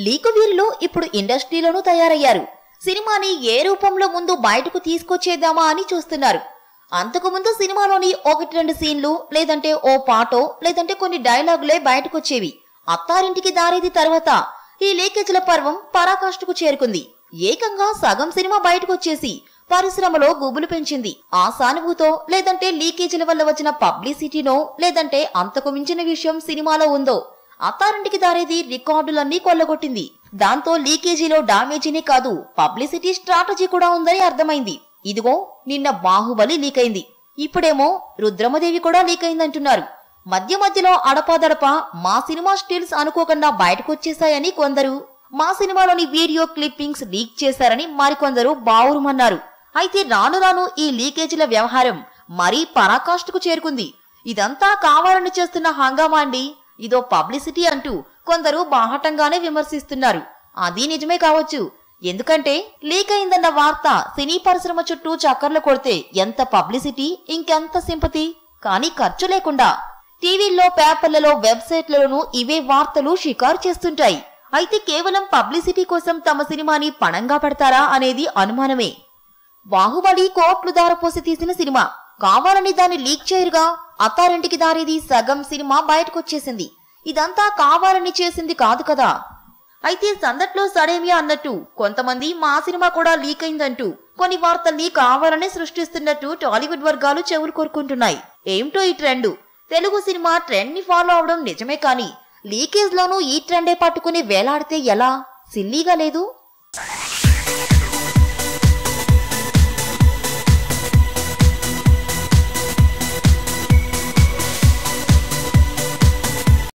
Leak వీరులు ఇప్పుడు ఇండస్ట్రీలోనూ తయారయ్యారు. సినిమాని ఏ రూపంలో ముందు బయటకు తీసుకొచ్చేద్దామా అని చూస్తున్నారు. అంతకుముందు సినిమాలోని 1-2 సీన్లు, లేదంటే ఓ పాటో, లేదంటే కొన్ని డైలాగులే బయటకొచ్చేవి. అత్తారింటికి దారేది తర్వాత ఈ లీకేజీల పర్వం పరాకాష్ఠకు చేరుకుంది. ఏకంగా సగం సినిమా బయటకొచ్చేసి పరిశ్రమలో గుబులు పెంచింది. ఆ సానుభూతో, లేదంటే లీకేజీల వల్ల వచ్చిన పబ్లిసిటీనో, లేదంటే అంతకు మించిన విషయం సినిమాలో ఉందో అత్తారింటికి దారేది రికార్డులన్నీ కొల్లగొట్టింది. దాంతో లీకేజీలో డామేజీనే కాదు, పబ్లిసిటీ స్ట్రాటజీ కూడా ఉందని అర్థమైంది. ఇదిగో నిన్న బాహుబలి లీక్ అయింది, ఇప్పుడేమో రుద్రమదేవి కూడా లీక్ అయిందంటున్నారు. మధ్య మధ్యలో అడపాదడప మా సినిమా స్టిల్స్ అనుకోకుండా బయటకొచ్చేశాయని కొందరు, మా సినిమాలోని వీడియో క్లిప్పింగ్స్ లీక్ చేశారని మరికొందరు బావురుమన్నారు. అయితే రాను రాను ఈ లీకేజీల వ్యవహారం మరీ పరాకాష్ఠకు చేరుకుంది. ఇదంతా కావాలని చేస్తున్న హంగామా అండి, ఇదో పబ్లిసిటీ అంటూ కొందరు బాహటంగానే విమర్శిస్తున్నారు. అది నిజమే కావచ్చు. ఎందుకంటే లీక్ అయిందన్న వార్త సినీ పరిశ్రమ చుట్టూ చక్కర్లు కొడితే ఎంత పబ్లిసిటీ, ఇంకెంత సింపతి. కానీ ఖర్చు లేకుండా టీవీల్లో, పేపర్లలో, వెబ్సైట్లలోనూ ఇవే వార్తలు షికారు చేస్తుంటాయి. అయితే కేవలం పబ్లిసిటీ కోసం తమ సినిమాని పణంగా పెడతారా అనేది అనుమానమే. బాహుబలి కోట్లు దారపోసి తీసిన సినిమా, కావాలని దాన్ని లీక్ చేయరుగా. అత్తారింటికి దారేది సగం సినిమా బయటకొచ్చేసింది. ఇదంతా కావాలని చేసింది కాదు కదా. అయితే సందట్లో సడేమియా అన్నట్టు కొంతమంది మా సినిమా కూడా లీక్ అయిందంటూ కొన్ని వార్తల్ని కావాలనే సృష్టిస్తున్నట్టు టాలీవుడ్ వర్గాలు చెవులు కోరుకుంటున్నాయి. ఏమిటో ఈ ట్రెండ్. తెలుగు సినిమా ట్రెండ్ ని ఫాలో అవడం నిజమే, కానీ లీకేజ్ లోనూ ఈ ట్రెండే పట్టుకుని వేలాడితే ఎలా? సిల్లీగా లేదు?